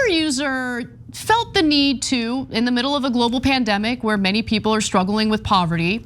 Twitter user felt the need to, in the middle of a global pandemic where many people are struggling with poverty,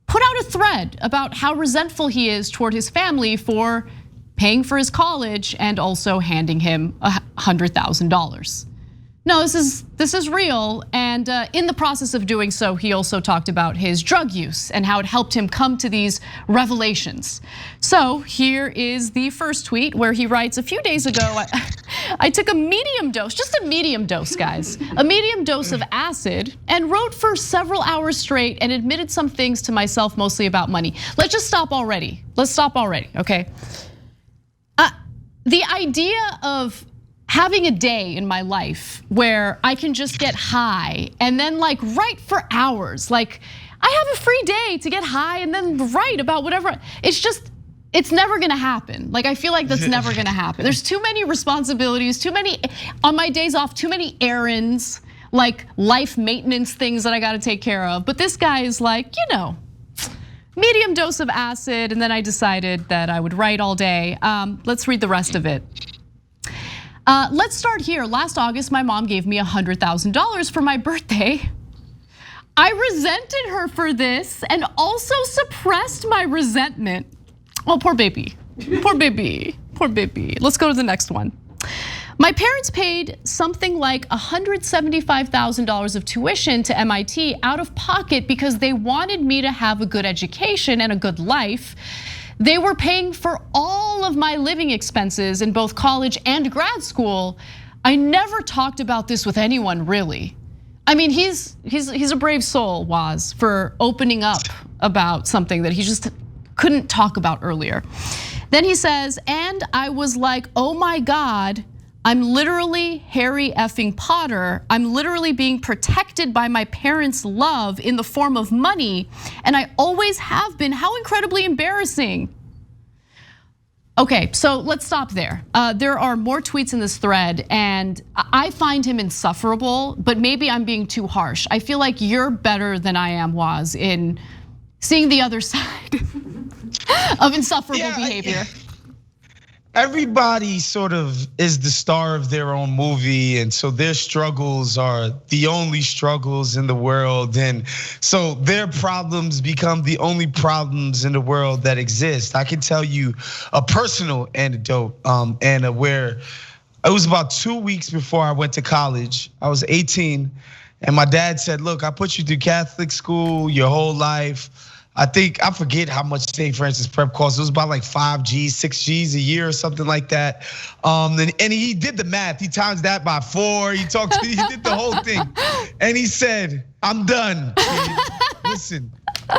put out a thread about how resentful he is toward his family for paying for his college and also handing him $100,000. No, this is real, and in the process of doing so, he also talked about his drug use and how it helped him come to these revelations. So here is the first tweet where he writes, a few days ago, I took a medium dose, just a medium dose, guys, a medium dose of acid and wrote for several hours straight and admitted some things to myself, mostly about money. Let's just stop already. Let's stop already, okay? The idea of having a day in my life where I can just get high and then like write for hours. Like I have a free day to get high and then write about whatever. It's never gonna happen. Like I feel like that's never gonna happen. There's too many responsibilities, too many, on my days off, too many errands, like life maintenance things that I gotta take care of. But this guy is like, medium dose of acid, and then I decided that I would write all day. Let's read the rest of it. Let's start here. Last August, my mom gave me $100,000 for my birthday. I resented her for this and also suppressed my resentment. Oh, poor baby, poor baby, poor baby. Let's go to the next one. My parents paid something like $175,000 of tuition to MIT out of pocket because they wanted me to have a good education and a good life. They were paying for all of my living expenses in both college and grad school. I never talked about this with anyone, really. I mean, he's a brave soul, Woz, for opening up about something that he just couldn't talk about earlier. Then he says, and I was like, oh my God, I'm literally Harry effing Potter. I'm literally being protected by my parents' love in the form of money, and I always have been. How incredibly embarrassing. Okay, so let's stop there. There are more tweets in this thread, and I find him insufferable, but maybe I'm being too harsh. I feel like you're better than I am, Woz, in seeing the other side of insufferable behavior. Everybody sort of is the star of their own movie, and so their struggles are the only struggles in the world, and so their problems become the only problems in the world that exist. I can tell you a personal anecdote, Anna, where it was about 2 weeks before I went to college. I was 18, and my dad said, look, I put you through Catholic school your whole life. I forget how much St. Francis prep cost. It was about like 5 G's, 6 G's a year or something like that. And he did the math. He times that by 4. He did the whole thing. And he said, I'm done, kid. Listen,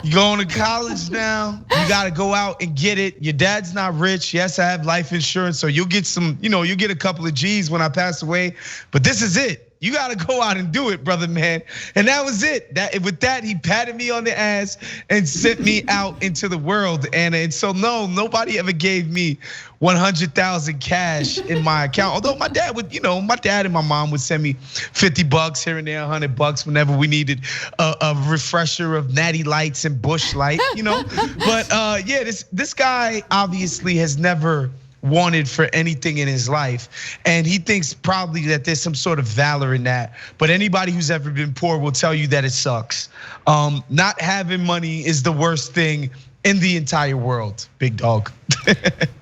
you're going to college now. You got to go out and get it. Your dad's not rich. Yes, I have life insurance. So you'll get you'll get a couple of G's when I pass away. But this is it. You gotta go out and do it, brother, man. And that was it. With that, he patted me on the ass and sent me out into the world. And so no, nobody ever gave me 100,000 cash in my account. Although my dad would, my dad and my mom would send me $50 here and there, $100 whenever we needed a refresher of Natty Lights and Bush Light, But yeah, this guy obviously has never wanted for anything in his life. And he thinks probably that there's some sort of valor in that. But anybody who's ever been poor will tell you that it sucks. Not having money is the worst thing in the entire world, big dog.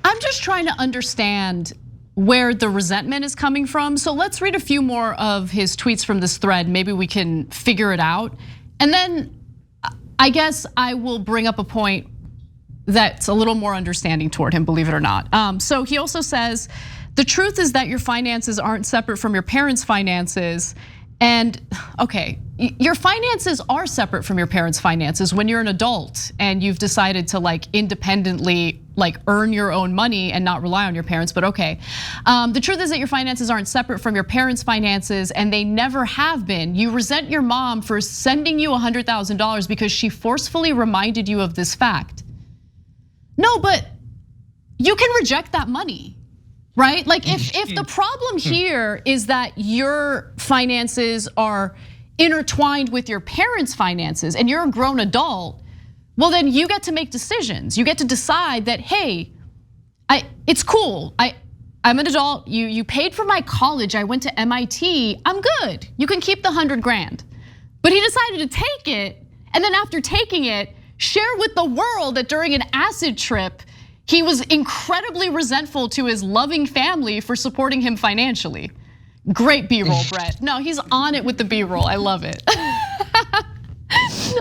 I'm just trying to understand where the resentment is coming from. So let's read a few more of his tweets from this thread. Maybe we can figure it out. And then I guess I will bring up a point that's a little more understanding toward him, believe it or not. So he also says, the truth is that your finances aren't separate from your parents' finances. And okay, your finances are separate from your parents' finances when you're an adult and you've decided to independently earn your own money and not rely on your parents, but okay. The truth is that your finances aren't separate from your parents' finances and they never have been. You resent your mom for sending you $100,000 because she forcefully reminded you of this fact. No, but you can reject that money, right? Like if the problem here is that your finances are intertwined with your parents' finances and you're a grown adult, well then you get to make decisions. You get to decide that, hey, it's cool. I'm an adult, you paid for my college, I went to MIT, I'm good. You can keep the 100 grand. But he decided to take it, and then after taking it, share with the world that during an acid trip, he was incredibly resentful to his loving family for supporting him financially. Great B-roll, Brett. No, he's on it with the B-roll, I love it.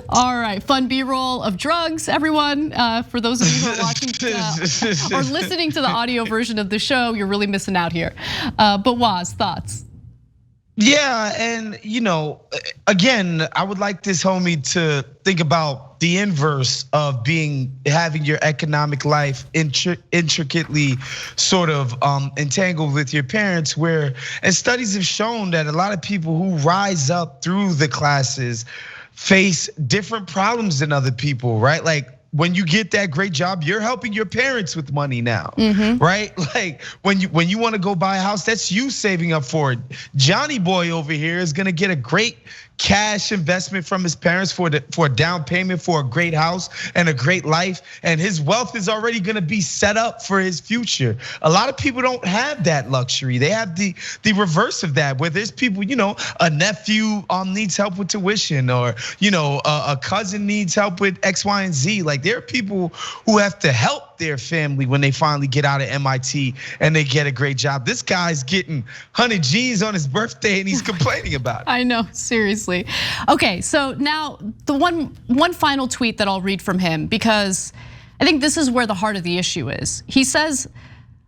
All right, fun B-roll of drugs, everyone. For those of you who are watching or listening to the audio version of the show, you're really missing out here. But Woz, thoughts? Yeah, and again, I would like this homie to think about the inverse of having your economic life intricately sort of entangled with your parents, and studies have shown that a lot of people who rise up through the classes face different problems than other people, right? Like, when you get that great job, you're helping your parents with money now, right? Like when you want to go buy a house, that's you saving up for it. Johnny boy over here is gonna get a great cash investment from his parents for a down payment for a great house and a great life, and his wealth is already gonna be set up for his future. A lot of people don't have that luxury. They have the reverse of that, where there's people, a nephew needs help with tuition, or a cousin needs help with X, Y, and Z. Like, there are people who have to help their family when they finally get out of MIT and they get a great job. This guy's getting 100 G's on his birthday and he's complaining about it. I know, seriously. Okay, so now the one final tweet that I'll read from him, because I think this is where the heart of the issue is. He says,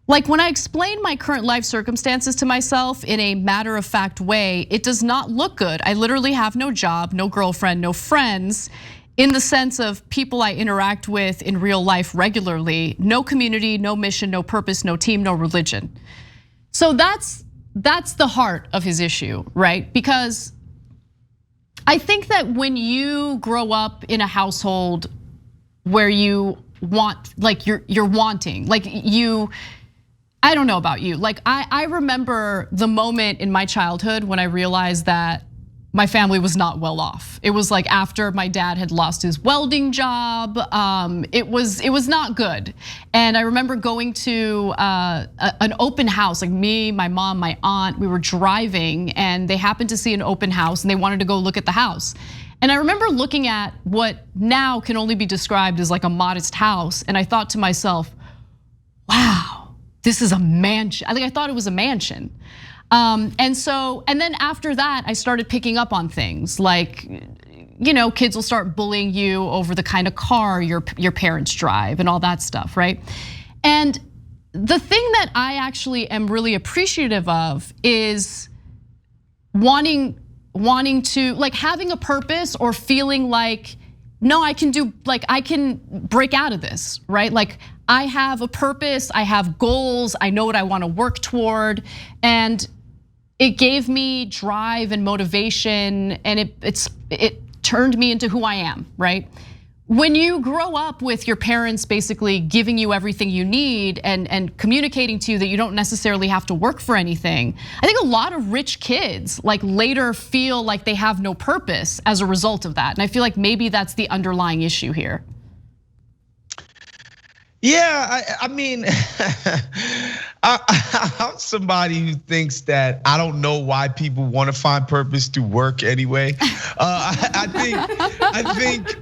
like, when I explain my current life circumstances to myself in a matter-of-fact way, it does not look good. I literally have no job, no girlfriend, no friends, in the sense of people I interact with in real life regularly, no community, no mission, no purpose, no team, no religion. So that's the heart of his issue, right? Because I think that when you grow up in a household where you want, like you're wanting, like I don't know about you. Like I remember the moment in my childhood when I realized that my family was not well off. It was like after my dad had lost his welding job. It was not good. And I remember going to an open house, like me, my mom, my aunt, we were driving and they happened to see an open house and they wanted to go look at the house. And I remember looking at what now can only be described as like a modest house. And I thought to myself, wow, this is a mansion. I thought it was a mansion. And then after that, I started picking up on things like, kids will start bullying you over the kind of car your parents drive and all that stuff, right? And the thing that I actually am really appreciative of is wanting to, like, having a purpose or feeling like, no, I can break out of this, right? Like, I have a purpose, I have goals, I know what I want to work toward, and it gave me drive and motivation, and it turned me into who I am, right? When you grow up with your parents basically giving you everything you need and communicating to you that you don't necessarily have to work for anything, I think a lot of rich kids like later feel like they have no purpose as a result of that. And I feel like maybe that's the underlying issue here. Yeah, I mean, I'm somebody who thinks that I don't know why people want to find purpose through work anyway. I think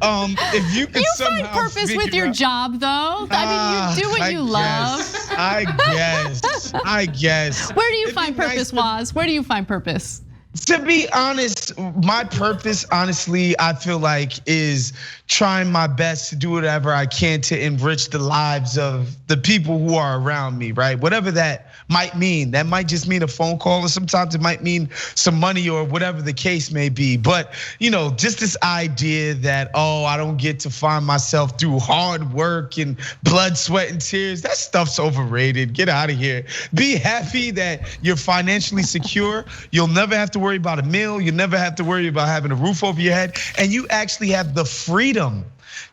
if you could somehow find purpose with your job, though. I mean, you do what you love. I guess. Where do you find purpose, Woz? Where do you find purpose? To be honest, my purpose, honestly, I feel like is trying my best to do whatever I can to enrich the lives of the people who are around me, right? Whatever that might mean. That might just mean a phone call, or sometimes it might mean some money or whatever the case may be. But just this idea that, I don't get to find myself through hard work and blood, sweat, and tears, that stuff's overrated. Get out of here. Be happy that you're financially secure. You'll never have to worry about a meal. You'll never have to worry about having a roof over your head. And you actually have the freedom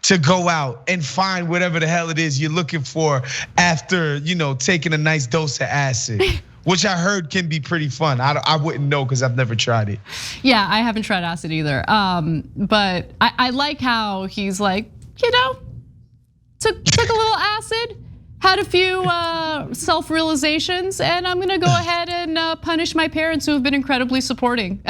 to go out and find whatever the hell it is you're looking for after, taking a nice dose of acid, which I heard can be pretty fun. I wouldn't know because I've never tried it. Yeah, I haven't tried acid either. But I like how he's like, took a little acid, had a few self-realizations, and I'm gonna go ahead and punish my parents who have been incredibly supporting.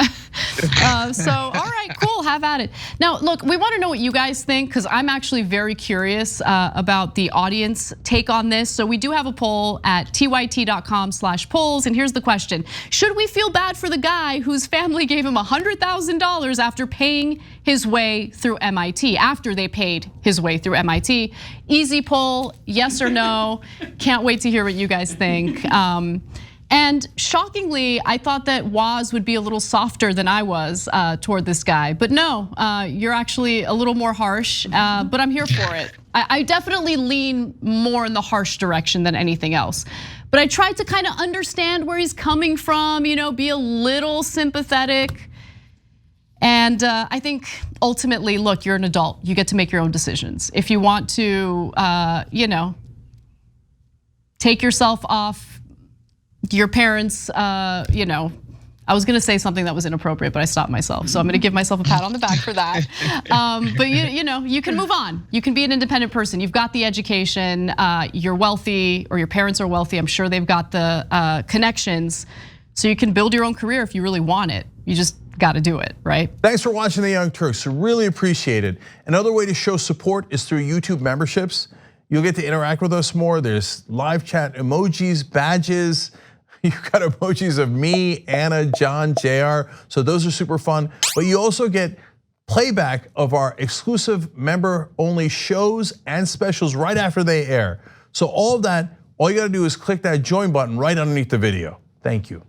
So, all right, cool, have at it. Now, look, we wanna know what you guys think, because I'm actually very curious about the audience take on this. So we do have a poll at tyt.com/polls, and here's the question. Should we feel bad for the guy whose family gave him $100,000 after paying his way through MIT, after they paid his way through MIT? Easy poll, yes or no. Can't wait to hear what you guys think. And shockingly, I thought that Woz would be a little softer than I was toward this guy. But no, you're actually a little more harsh, but I'm here for it. I definitely lean more in the harsh direction than anything else. But I tried to kind of understand where he's coming from, be a little sympathetic. And I think ultimately, look, you're an adult. You get to make your own decisions. If you want to, take yourself off your parents, I was gonna say something that was inappropriate, but I stopped myself. So I'm gonna give myself a pat on the back for that. But you can move on. You can be an independent person. You've got the education, you're wealthy, or your parents are wealthy. I'm sure they've got the connections. So you can build your own career if you really want it. You just gotta do it, right? Thanks for watching The Young Turks, really appreciate it. Another way to show support is through YouTube memberships. You'll get to interact with us more. There's live chat emojis, badges. You've got emojis of me, Anna, John, JR. So those are super fun. But you also get playback of our exclusive member-only shows and specials right after they air. So all of that, all you gotta do is click that join button right underneath the video. Thank you.